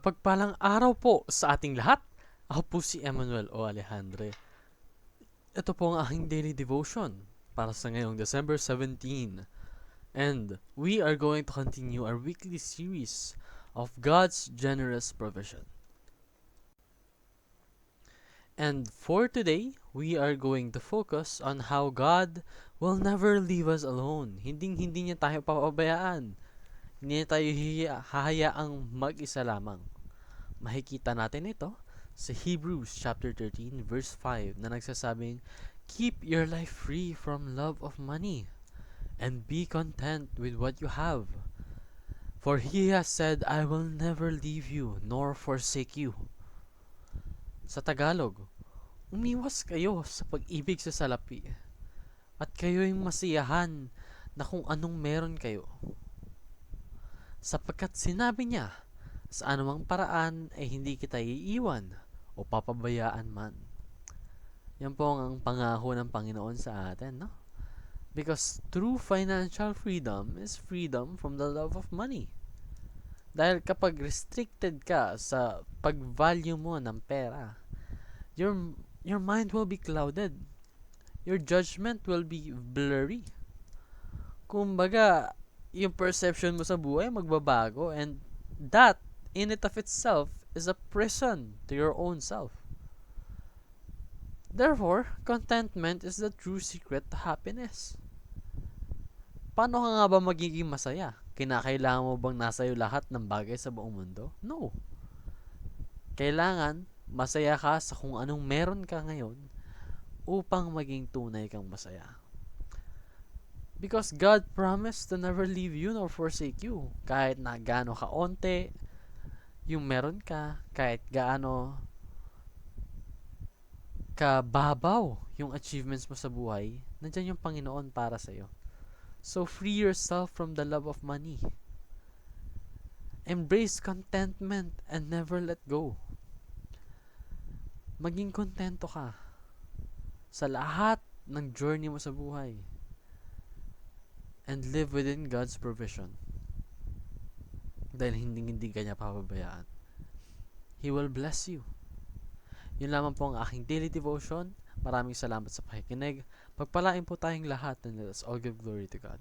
Mapagpalang araw po sa ating lahat. Ako po si Emmanuel O. Alejandre. Ito po ang aking daily devotion para sa ngayong December 17. And we are going to continue our weekly series of God's generous provision. And for today, we are going to focus on how God will never leave us alone. Hindi niya tayo papabayaan. Hindi niya tayo hahayaang mag-isa lamang. Makikita natin ito sa Hebrews chapter 13 verse 5 na nagsasabing, "Keep your life free from love of money and be content with what you have. For he has said, I will never leave you nor forsake you." Sa Tagalog, umiwas kayo sa pag-ibig sa salapi at kayo'y masiyahan na kung anong meron kayo. Sapagkat sinabi niya, sa anumang paraan ay hindi kita iiwan o papabayaan man. Yan po ang pangako ng Panginoon sa atin, no? Because true financial freedom is freedom from the love of money. Dahil kapag restricted ka sa pag-value mo ng pera, your mind will be clouded. Your judgment will be blurry. Kumbaga, yung perception mo sa buhay magbabago, and that in it of itself is a prison to your own self. Therefore, contentment is the true secret to happiness. Paano ka nga ba magiging masaya? Kinakailangan mo bang nasa iyo lahat ng bagay sa buong mundo? No. Kailangan masaya ka sa kung anong meron ka ngayon upang maging tunay kang masaya. Because God promised to never leave you nor forsake you. Kahit na gaano kaonte yung meron ka, kahit gaano kababaw yung achievements mo sa buhay, nandiyan yung Panginoon para sa'yo. So free yourself from the love of money. Embrace contentment and never let go. Maging kontento ka sa lahat ng journey mo sa buhay. And live within God's provision. Dahil hindi ka niya papabayaan. He will bless you. Yun lamang po ang aking daily devotion. Maraming salamat sa pakikinig. Pagpalain po tayong lahat, and let's all give glory to God.